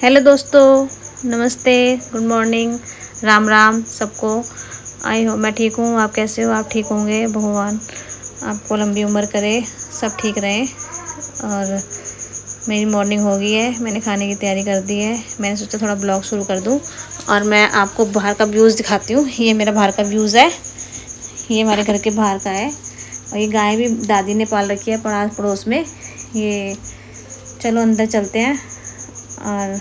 Hello दोस्तों, नमस्ते, good morning, Ram Ram सबको। आई हो मैं ठीक हूँ। आप कैसे हो? आप ठीक होंगे। भगवान आपको लंबी उम्र करे, सब ठीक रहे। और मेरी मॉर्निंग हो गई है, मैंने खाने की तैयारी कर दी है। मैंने सोचा थोड़ा ब्लॉग शुरू कर दूँ और मैं आपको बाहर का व्यूज़ दिखाती हूँ। ये मेरा बाहर का व्यूज़ है, ये हमारे घर के बाहर का है। और ये गाय भी दादी ने पाल रखी है पास पड़ोस में। ये चलो अंदर चलते हैं। और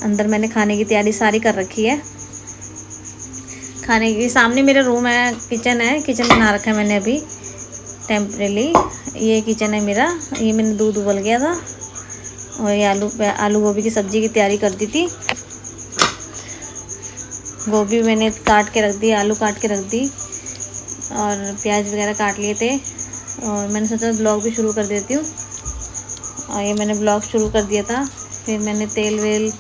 अंदर मैंने खाने की तैयारी सारी कर रखी है। खाने के सामने मेरा रूम है, किचन है, किचन बना रखा है मैंने अभी टेम्परेली। ये किचन है मेरा। ये मैंने दूध उबल गया था और ये आलू गोभी की सब्ज़ी की तैयारी कर दी थी। गोभी मैंने काट के रख दी, आलू काट के रख दी और प्याज वगैरह काट लिए थे। और मैंने सोचा ब्लॉग भी शुरू कर देती हूँ। और ये मैंने ब्लॉग शुरू कर दिया था। फिर मैंने तेल वेल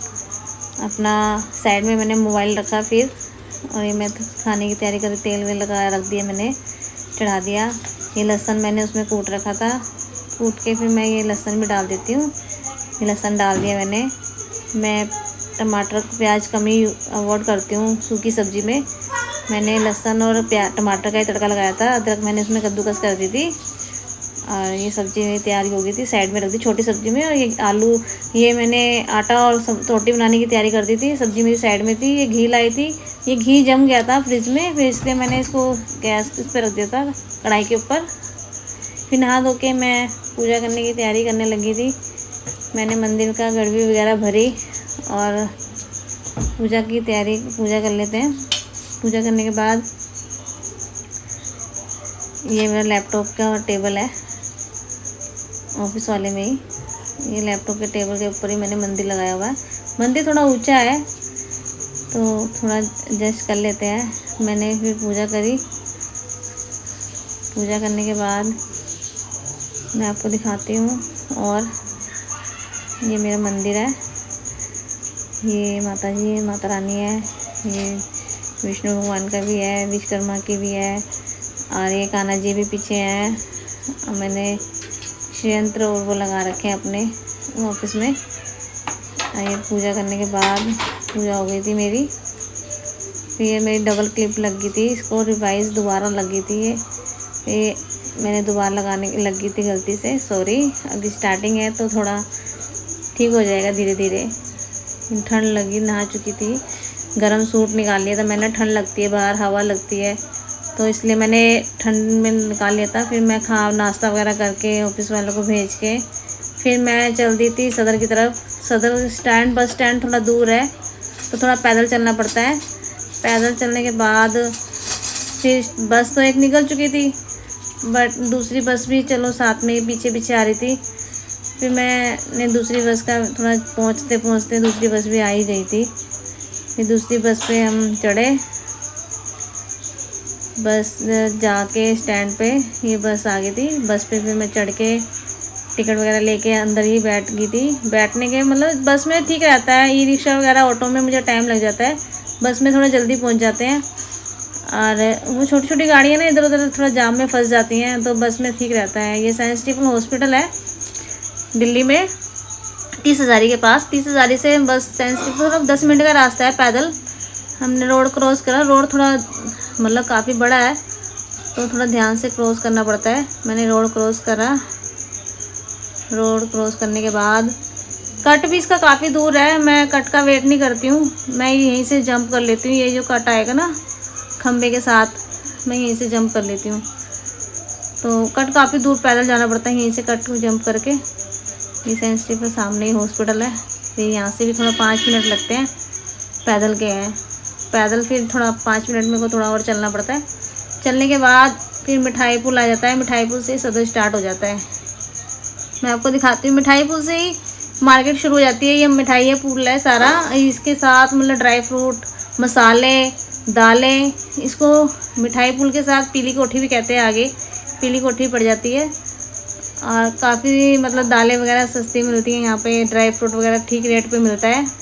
अपना साइड में मैंने मोबाइल रखा। फिर और ये मैं खाने की तैयारी कर तेल वेल लगा रख दिया, मैंने चढ़ा दिया। ये लहसुन मैंने उसमें कूट रखा था, कूट के फिर मैं ये लहसुन भी डाल देती हूँ। ये लहसुन डाल दिया मैंने। मैं टमाटर प्याज कम ही अवॉइड करती हूँ सूखी सब्ज़ी में। मैंने लहसुन और टमाटर का ही तड़का लगाया था। अदरक मैंने उसमें कद्दूकस कर दी थी और ये सब्ज़ी मेरी तैयारी हो गई थी, साइड में रख दी छोटी सब्ज़ी में। और ये आलू, ये मैंने आटा और रोटी बनाने की तैयारी कर दी थी। सब्ज़ी मेरी साइड में थी। ये घी लाई थी, ये घी जम गया था फ्रिज में, फिर इसलिए मैंने इसको गैस उस पर रख दिया था, कढ़ाई के ऊपर। फिर नहा धो के मैं पूजा करने की तैयारी करने लगी थी। मैंने मंदिर का गड़वी वगैरह भरी और पूजा की तैयारी, पूजा कर लेते हैं। पूजा करने के बाद ये मेरा लैपटॉप का टेबल है ऑफिस वाले में ही। ये लैपटॉप के टेबल के ऊपर ही मैंने मंदिर लगाया हुआ है। मंदिर थोड़ा ऊंचा है तो थोड़ा एडजस्ट कर लेते हैं। मैंने फिर पूजा करी। पूजा करने के बाद मैं आपको दिखाती हूँ। और ये मेरा मंदिर है, ये माता जी माता रानी है, ये विष्णु भगवान का भी है, विश्वकर्मा की भी है और ये कान्हा जी भी पीछे हैं। और मैंने यंत्र और वो लगा रखे हैं अपने ऑफिस में। ये पूजा करने के बाद पूजा हो गई थी मेरी। फिर ये मेरी डबल क्लिप लग गई थी, इसको रिवाइज दोबारा लगी थी। ये मैंने दोबारा लगाने लगी थी गलती से, सॉरी। अभी स्टार्टिंग है तो थोड़ा ठीक हो जाएगा धीरे धीरे। ठंड लगी, नहा चुकी थी, गर्म सूट निकाल लिया था मैंने। ठंड लगती है बाहर, हवा लगती है तो इसलिए मैंने ठंड में निकाल लिया था। फिर मैं नाश्ता वगैरह करके ऑफिस वालों को भेज के फिर मैं चल दी थी सदर की तरफ। सदर स्टैंड, बस स्टैंड थोड़ा दूर है तो थोड़ा पैदल चलना पड़ता है। पैदल चलने के बाद फिर बस तो एक निकल चुकी थी, बट दूसरी बस भी चलो साथ में पीछे पीछे आ रही थी। फिर मैंने दूसरी बस का थोड़ा पहुँचते पहुँचते दूसरी बस भी आ ही गई थी। फिर दूसरी बस पे हम चढ़े। बस जाके स्टैंड पे ये बस आ गई थी। बस पे फिर मैं चढ़ के टिकट वगैरह लेके अंदर ही बैठ गई थी। बैठने के मतलब बस में ठीक रहता है, ई रिक्शा वगैरह ऑटो में मुझे टाइम लग जाता है, बस में थोड़ा जल्दी पहुंच जाते हैं। और वो छोटी छोटी गाड़ियाँ ना इधर उधर थोड़ा जाम में फंस जाती हैं, तो बस में ठीक रहता है। ये साइंस स्टीफन हॉस्पिटल है दिल्ली में, 30 हज़ारी के पास। 30 हज़ारी से बस साइंस स्टीफन 10 मिनट का रास्ता है पैदल। हमने रोड क्रॉस करा। रोड थोड़ा मतलब काफ़ी बड़ा है तो थोड़ा ध्यान से क्रॉस करना पड़ता है। मैंने रोड क्रॉस करा। रोड क्रॉस करने के बाद कट भी इसका काफ़ी दूर है। मैं कट का वेट नहीं करती हूँ, मैं यहीं से जंप कर लेती हूँ। ये जो कट आएगा ना खम्बे के साथ, मैं यहीं से जंप कर लेती हूँ। तो कट काफ़ी दूर पैदल जाना पड़ता है, यहीं से कट को जंप करके। ये साइंस स्टीफन सामने ही हॉस्पिटल है। फिर यहाँ से भी थोड़ा 5 मिनट लगते हैं, पैदल के हैं। पैदल फिर थोड़ा 5 मिनट में को थोड़ा और चलना पड़ता है। चलने के बाद फिर मिठाई पुल आ जाता है। मिठाई पुल से सदर स्टार्ट हो जाता है। मैं आपको दिखाती हूँ। मिठाई पुल से ही मार्केट शुरू हो जाती है। ये मिठाई पुल है सारा, इसके साथ मतलब ड्राई फ्रूट, मसाले, दालें। इसको मिठाई पुल के साथ पीली कोठी भी कहते हैं, आगे पीली कोठी पड़ जाती है। और काफ़ी मतलब दालें वगैरह सस्ती मिलती हैं यहाँ पे, ड्राई फ्रूट वगैरह ठीक रेट पे मिलता है।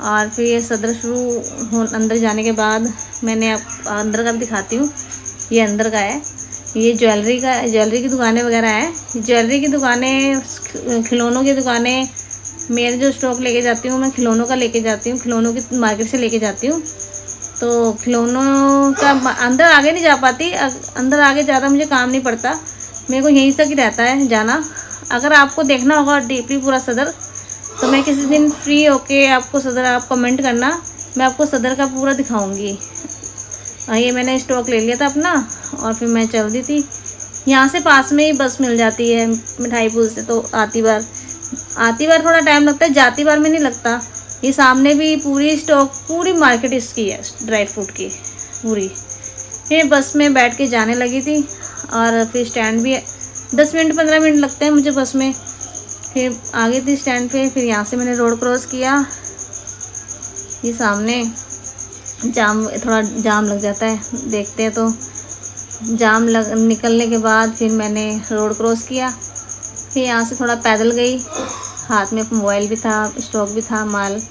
और फिर ये सदर शुरू हो, अंदर जाने के बाद मैंने आप अंदर का भी दिखाती हूँ। ये अंदर का है, ये ज्वेलरी की दुकानें वगैरह हैं। ज्वेलरी की दुकानें, खिलौनों की दुकानें, मेरे जो स्टॉक लेके जाती हूँ मैं खिलौनों का लेके जाती हूँ, खिलौनों की मार्केट से लेके जाती हूँ। तो खिलौनों का अंदर आगे नहीं जा पाती, अंदर आगे ज़्यादा मुझे काम नहीं पड़ता, मेरे को यहीं तक ही रहता है जाना। अगर आपको देखना होगा डीपली पूरा सदर, तो मैं किसी दिन फ्री होके आपको सदर, आप कमेंट करना, मैं आपको सदर का पूरा दिखाऊंगी। ये मैंने स्टॉक ले लिया था अपना और फिर मैं चल दी थी। यहाँ से पास में ही बस मिल जाती है मिठाई पुल से, तो आती बार थोड़ा टाइम लगता है, जाती बार में नहीं लगता। ये सामने भी पूरी स्टॉक, पूरी मार्केट इसकी है ड्राई फ्रूट की पूरी। फिर बस में बैठ के जाने लगी थी और फिर स्टैंड भी 10 मिनट 15 मिनट लगते हैं मुझे बस में। फिर आ गई थी स्टैंड पे, फिर यहाँ से मैंने रोड क्रॉस किया। ये सामने थोड़ा जाम लग जाता है, देखते हैं तो जाम निकलने के बाद फिर मैंने रोड क्रॉस किया। फिर यहाँ से थोड़ा पैदल गई, हाथ में मोबाइल भी था, स्टॉक भी था, माल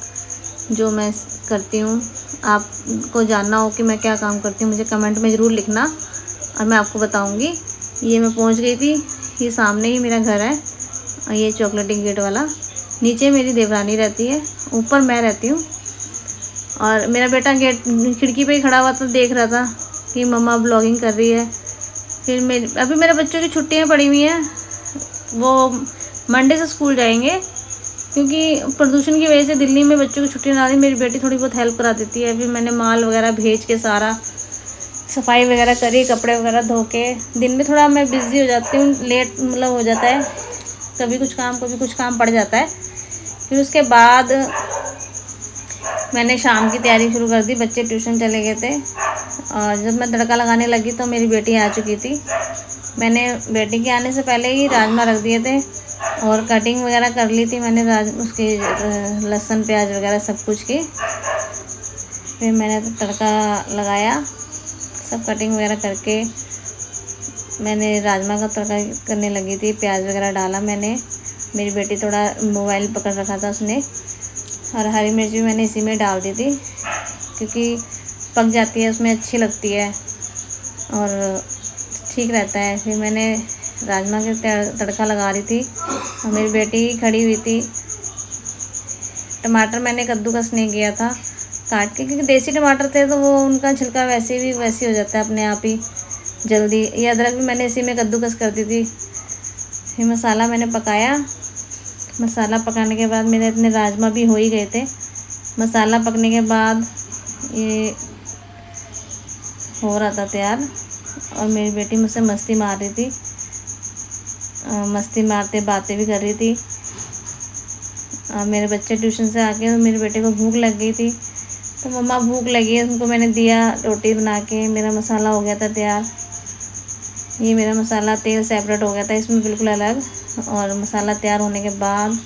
जो मैं करती हूँ। आपको जानना हो कि मैं क्या काम करती हूँ मुझे कमेंट में ज़रूर लिखना और मैं आपको बताऊँगी। ये मैं पहुँच गई थी, ये सामने ही मेरा घर है, ये चॉकलेटी गेट वाला। नीचे मेरी देवरानी रहती है, ऊपर मैं रहती हूँ। और मेरा बेटा गेट खिड़की पे ही खड़ा हुआ था, देख रहा था कि मम्मा ब्लॉगिंग कर रही है। फिर अभी मेरे बच्चों की छुट्टियां पड़ी हुई हैं, वो मंडे से स्कूल जाएंगे, क्योंकि प्रदूषण की वजह से दिल्ली में बच्चों की छुट्टियां ना रही। मेरी बेटी थोड़ी बहुत हेल्प करा देती है। अभी मैंने माल वगैरह भेज के सारा सफाई वगैरह करी, कपड़े वगैरह धो के। दिन में थोड़ा मैं बिज़ी हो जाती हूँ, लेट मतलब हो जाता है, कभी कुछ काम पड़ जाता है। फिर उसके बाद मैंने शाम की तैयारी शुरू कर दी, बच्चे ट्यूशन चले गए थे और जब मैं तड़का लगाने लगी तो मेरी बेटी आ चुकी थी। मैंने बेटी के आने से पहले ही राजमा रख दिए थे और कटिंग वगैरह कर ली थी मैंने उसकी लहसुन प्याज वगैरह सब कुछ की। फिर मैंने तड़का लगाया, सब कटिंग वगैरह करके मैंने राजमा का तड़का करने लगी थी। प्याज वगैरह डाला मैंने, मेरी बेटी थोड़ा मोबाइल पकड़ रखा था उसने, और हरी मिर्च भी मैंने इसी में डाल दी थी क्योंकि पक जाती है उसमें, अच्छी लगती है और ठीक रहता है। फिर मैंने राजमा के तड़का लगा रही थी और मेरी बेटी खड़ी हुई थी। टमाटर मैंने कद्दूकस नहीं किया था काट के, क्योंकि देसी टमाटर थे तो वो उनका छिलका वैसे हो जाता है अपने आप ही जल्दी। ये अदरक भी मैंने इसी में कद्दूकस कर दी थी। फिर मसाला मैंने पकाया, मसाला पकाने के बाद मेरे इतने राजमा भी हो ही गए थे। मसाला पकने के बाद ये हो रहा था तैयार और मेरी बेटी मुझसे मस्ती मार रही थी, मस्ती मारते बातें भी कर रही थी। मेरे बच्चे ट्यूशन से आके, मेरे बेटे को भूख लग गई थी, तो मम्मा भूख लगी है, उनको मैंने दिया रोटी बना के। मेरा मसाला हो गया था तैयार। ये मेरा मसाला तेल सेपरेट हो गया था इसमें बिल्कुल अलग। और मसाला तैयार होने के बाद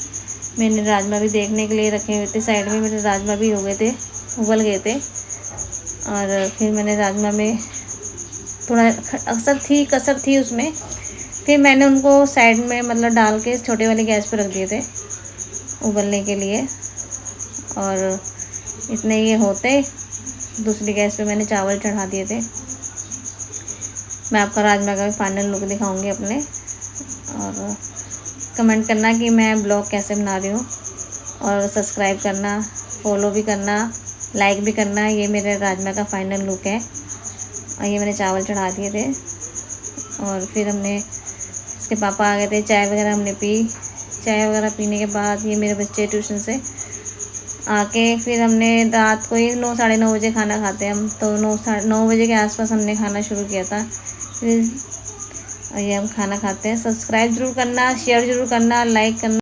मैंने राजमा भी देखने के लिए रखे हुए थे साइड में, मेरे राजमा भी हो गए थे, उबल गए थे। और फिर मैंने राजमा में थोड़ा कसर थी उसमें, फिर मैंने उनको साइड में मतलब डाल के छोटे वाली गैस पर रख दिए थे उबलने के लिए। और इतने ये होते दूसरी गैस पे मैंने चावल चढ़ा दिए थे। मैं आपका राजमा का भी फाइनल लुक दिखाऊंगी अपने, और कमेंट करना कि मैं ब्लॉग कैसे बना रही हूँ, और सब्सक्राइब करना, फॉलो भी करना, लाइक भी करना। ये मेरे राजमा का फाइनल लुक है और ये मैंने चावल चढ़ा दिए थे। और फिर हमने, इसके पापा आ गए थे, चाय वगैरह हमने पी। चाय वगैरह पीने के बाद ये मेरे बच्चे ट्यूशन से आके फिर हमने रात को ही 9 साढ़े 9 बजे खाना खाते हैं हम, तो 9 बजे के आसपास हमने खाना शुरू किया था। फिर ये हम खाना खाते हैं। सब्सक्राइब ज़रूर करना, शेयर ज़रूर करना, लाइक करना।